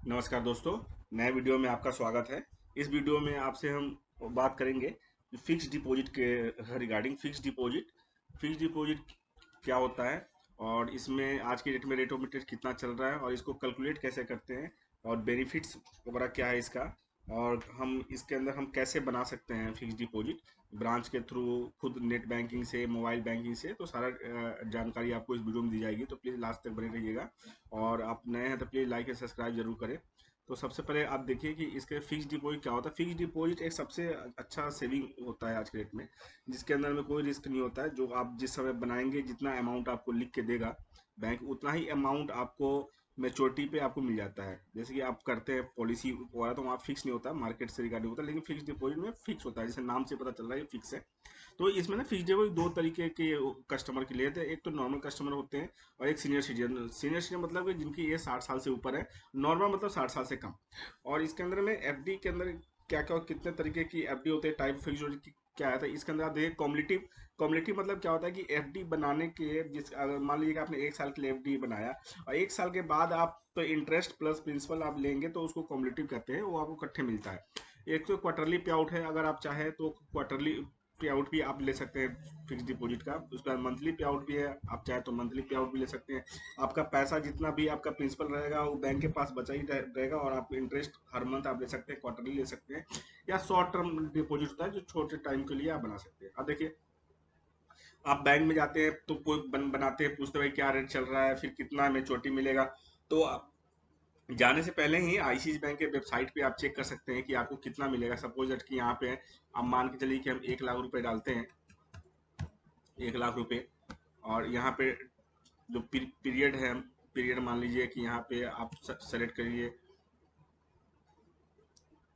नमस्कार दोस्तों, नए वीडियो में आपका स्वागत है। इस वीडियो में आपसे हम बात करेंगे फिक्स डिपॉजिट के रिगार्डिंग। फिक्स डिपॉजिट क्या होता है और इसमें आज की डेट में रेट ऑफ इंटरेस्ट कितना चल रहा है और इसको कैलकुलेट कैसे करते हैं और बेनिफिट्स वगैरह क्या है इसका, और हम इसके अंदर हम कैसे बना सकते हैं फिक्स डिपॉजिट ब्रांच के थ्रू, खुद नेट बैंकिंग से, मोबाइल बैंकिंग से। तो सारा जानकारी आपको इस वीडियो में दी जाएगी, तो प्लीज़ लास्ट तक बने रहिएगा। और आप नए हैं तो प्लीज़ लाइक और सब्सक्राइब जरूर करें। तो सबसे पहले आप देखिए कि इसके फिक्स डिपॉजिट क्या होता है। फिक्स डिपॉजिट एक सबसे अच्छा सेविंग होता है आज के डेट में, जिसके अंदर में कोई रिस्क नहीं होता है। जो आप जिस समय बनाएंगे, जितना अमाउंट आपको लिख के देगा बैंक, उतना ही अमाउंट आपको मेच्योरिटी पे आपको मिल जाता है। जैसे कि आप करते हैं पॉलिसी वगैरह, तो वहाँ फिक्स नहीं होता, मार्केट से रिगार्डिंग होता है, लेकिन फिक्स डिपॉजिट में फिक्स होता है। जैसे नाम से पता चल रहा है ये फिक्स है। तो इसमें ना फिक्स डिपॉजिट दो तरीके के कस्टमर के लिए थे। एक तो नॉर्मल कस्टमर होते हैं और एक सीनियर सिटीजन। सीनियर सिटीजन मतलब कि जिनकी एज 60 साल से ऊपर है, नॉर्मल मतलब 60 साल से कम। और इसके अंदर में एफडी के अंदर क्या क्या कितने तरीके की एफडी होते हैं, टाइप फिक्स की क्या आता है इसके अंदर आप देखिए। कॉम्युलेटिव कॉम्युलेटिव मतलब क्या होता है कि एफडी बनाने के जिस अगर मान लीजिए कि आपने 1 साल के लिए एफडी बनाया और 1 साल के बाद आप तो इंटरेस्ट प्लस प्रिंसिपल आप लेंगे, तो उसको कॉम्युलेटिव कहते हैं। वो आपको इकट्ठे मिलता है। एक तो क्वार्टरली पे आउट है, अगर आप चाहें तो क्वार्टरली पे आउट भी आप ले सकते हैं फिक्स डिपॉजिट का। उसके बाद मंथली पे आउट भी है, आप चाहे तो मंथली पे आउट भी ले सकते हैं। आपका पैसा जितना भी आपका प्रिंसिपल रहेगा वो बैंक के पास बचा ही रहेगा, और आप इंटरेस्ट हर मंथ आप ले सकते हैं, क्वार्टरली ले सकते हैं, या शॉर्ट टर्म डिपॉजिट होता है जो छोटे टाइम के लिए आप बना सकते हैं। अब देखिए, आप बैंक में जाते हैं तो कोई बनाते हैं, पूछते हैं भाई क्या रेट चल रहा है, फिर कितना मेच्योरिटी मिलेगा। तो जाने से पहले ही आईसीआईसी बैंक के वेबसाइट पे आप चेक कर सकते हैं कि आपको कितना मिलेगा। सपोज दैट कि यहाँ पे आप मान के चलिए कि हम 1 लाख रुपए डालते हैं, 1 लाख रुपए। और यहाँ पे जो पीरियड है, पीरियड मान लीजिए कि यहाँ पे आप सेलेक्ट करिए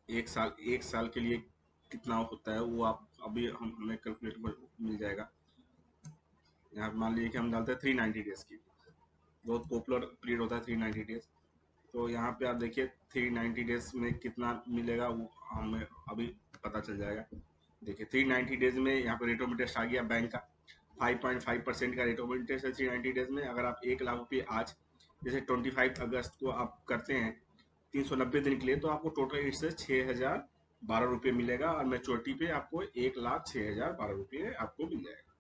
1 साल। 1 साल के लिए कितना होता है वो आप अभी हमें कैलकुलेटर पर मिल जाएगा। यहाँ पे मान लीजिए कि हम डालते हैं 390 डेज की। बहुत पॉपुलर पीरियड होता है 390 डेज। तो यहाँ पे आप देखिए 390 डेज में कितना मिलेगा वो हमें अभी पता चल जाएगा। देखिए 390 डेज में यहाँ पे रेट ऑफ इंटरेस्ट आ गया बैंक का। 5.5% का रेट ऑफ इंटरेस्ट है 390 डेज में। अगर आप 1 लाख रुपये आज जैसे 25 अगस्त को आप करते हैं 390 दिन के लिए, तो आपको टोटल इंटरेस्ट 6,012 रुपये मिलेगा, और मेच्योरिटी पे आपको 1,06,012 रुपये आपको मिल जाएगा।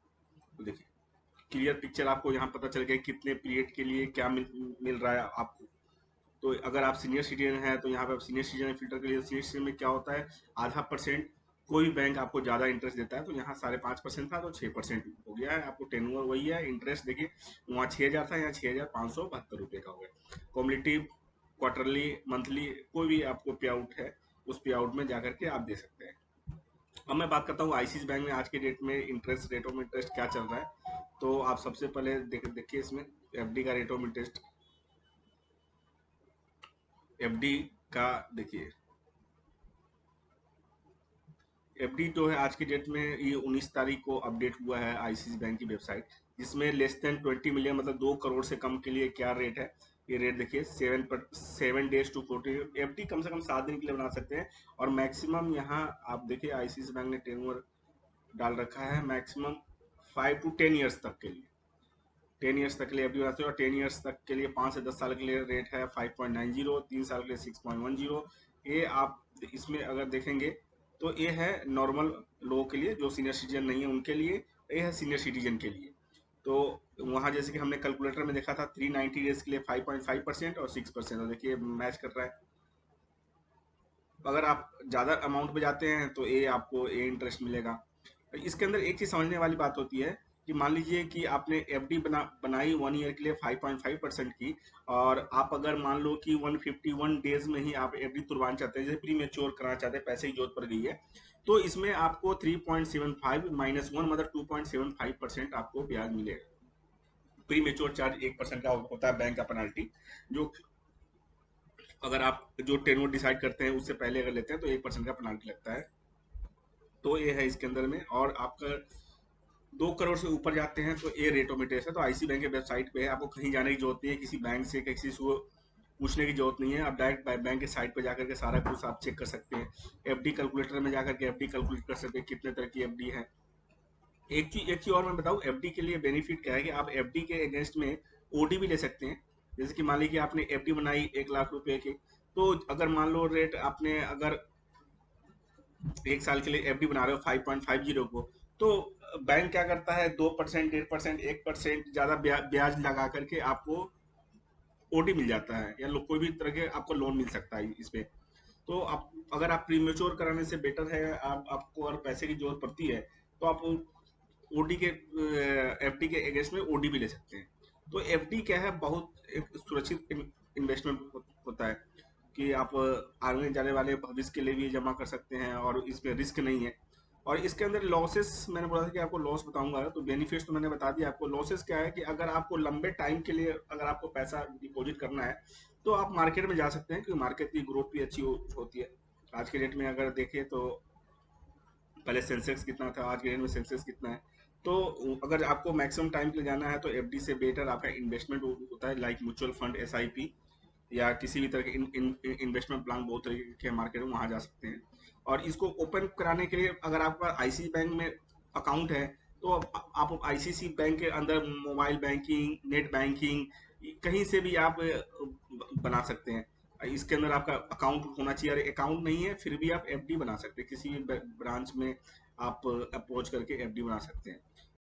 तो देखिए क्लियर पिक्चर आपको यहाँ पता चल गया कितने पीरियड के लिए क्या मिल रहा है आपको। तो अगर आप सीनियर सिटीजन हैं तो यहाँ पे आप सीनियर सिटीजन फिल्टर के लिए, सीनियर सिटीजन में क्या होता है, आधा परसेंट कोई भी बैंक आपको ज़्यादा इंटरेस्ट देता है। तो यहाँ 5.5% था तो 6% हो गया है। आपको टेनूर वही है, इंटरेस्ट देखिए वहाँ 6,000 था, यहाँ 6,572 रुपये का हो गया। कॉम्युलेटिव, क्वार्टरली, मंथली, कोई भी आपको पे आउट है उस पे आउट में जाकर के आप दे सकते हैं। अब मैं बात करता हूँ आईसीआईसी बैंक में आज के डेट में इंटरेस्ट, रेट ऑफ इंटरेस्ट क्या चल रहा है। तो आप सबसे पहले देखिए इसमें एफडी का रेट ऑफ इंटरेस्ट। एफडी का देखिए, एफडी जो है आज की डेट में ये 19 तारीख को अपडेट हुआ है आईसीआईसी बैंक की वेबसाइट, जिसमें लेस देन 20 मिलियन मतलब 2 करोड़ से कम के लिए क्या रेट है। ये रेट देखिए 7 डेज टू 40। एफडी कम से कम 7 दिन के लिए बना सकते हैं। और मैक्सिमम यहाँ आप देखिए आईसीआईसी बैंक ने टेन्योर डाल रखा है मैक्सिमम 5 to 10 ईयर्स तक के लिए। 10 ईयर्स तक के लिए एफडी बनाते हैं, और 10 ईयर्स तक के लिए 5 से 10 साल के लिए रेट है 5.90, 3 साल के लिए 6.10। ये आप इसमें अगर देखेंगे तो ये है नॉर्मल लोगों के लिए, जो सीनियर सिटीजन नहीं है उनके लिए। ये है सीनियर सिटीजन के लिए। तो वहाँ जैसे कि हमने कैलकुलेटर में देखा था 390 डेज के लिए 5.5% और 6%, और देखिए मैच कर रहा है। अगर आप ज़्यादा अमाउंट पे जाते हैं तो ये आपको ये इंटरेस्ट मिलेगा। इसके अंदर एक चीज़ समझने वाली बात होती है कि मान लीजिए कि आपने एफडी बनाई 1 ईयर के लिए 5.5% की, और आप अगर मान लो कि 151 डेज में ही आप एफडी तुड़वाना चाहते हैं, जैसे प्री मेच्योर कराना चाहते हैं, पैसे की जरूरत पड़ गई है, तो इसमें आपको 3.75 -1 मतलब 2.75% आपको ब्याज मिलेगा। प्री मेच्योर चार्ज 1% का होता है बैंक का पेनाल्टी, जो अगर आप जो टेन्योर डिसाइड करते हैं उससे पहले अगर लेते हैं तो 1% का पेनाल्टी लगता है। तो ये है इसके अंदर में। और आपका 2 करोड़ से ऊपर जाते हैं तो ये रेट ऑफ इंटरेस्ट है। तो आईसी बैंक के वेबसाइट पे है, आपको कहीं जाने की जरूरत नहीं है, किसी बैंक से किसी से पूछने की जरूरत नहीं है। आप डायरेक्ट बैंक के साइट पे जाकर के सारा कुछ आप चेक कर सकते हैं। एफडी कैलकुलेटर में जाकर के एफडी कैलकुलेट कर सकते हैं कितने तरह की एफडी है। एक चीज और मैं बताऊं, एफडी के लिए बेनिफिट क्या है कि आप एफडी के अगेंस्ट में ओडी भी ले सकते हैं। जैसे कि मान लीजिए कि आपने एफडी बनाई 1 लाख रुपए की, तो अगर मान लो रेट आपने अगर 1 साल के लिए एफडी बना रहे हो 5.50 को, तो बैंक क्या करता है 2%, 1.5%, 1% ज्यादा ब्याज लगा करके आपको ओडी मिल जाता है, या कोई भी तरह के आपको लोन मिल सकता है इस पे। तो आप अगर आप प्रीमेच्योर कराने से बेटर है, आप आपको अगर पैसे की जरूरत पड़ती है तो आप ओडी के एफडी के अगेंस्ट में ओडी भी ले सकते हैं। तो एफडी क्या है, बहुत एक सुरक्षित इन्वेस्टमेंट होता है कि आप आने जाने वाले भविष्य के लिए भी जमा कर सकते हैं, और इसमें रिस्क नहीं है। और इसके अंदर लॉसेस, मैंने बोला था कि आपको लॉस बताऊंगा, तो बेनिफिट्स तो मैंने बता दिया आपको। लॉसेस क्या है कि अगर आपको लंबे टाइम के लिए अगर आपको पैसा डिपॉजिट करना है तो आप मार्केट में जा सकते हैं, क्योंकि मार्केट की ग्रोथ भी अच्छी होती है। आज के डेट में अगर देखें तो पहले सेंसेक्स कितना था, आज के डेट में सेंसेक्स कितना है। तो अगर आपको मैक्सिमम टाइम के लिए जाना है तो एफडी से बेटर आपका इन्वेस्टमेंट होता है, लाइक म्यूचुअल फंड, एसआईपी, या किसी भी तरह के इन्वेस्टमेंट प्लान बहुत तरीके के मार्केट में, वहां जा सकते हैं। और इसको ओपन कराने के लिए अगर आपका आईसीसी बैंक में अकाउंट है तो आप आईसीसी बैंक के अंदर मोबाइल बैंकिंग, नेट बैंकिंग, कहीं से भी आप बना सकते हैं। इसके अंदर आपका अकाउंट होना चाहिए, अगर अकाउंट नहीं है फिर भी आप एफडी बना सकते हैं, किसी भी ब्रांच में आप अप्रोच करके एफडी बना सकते हैं।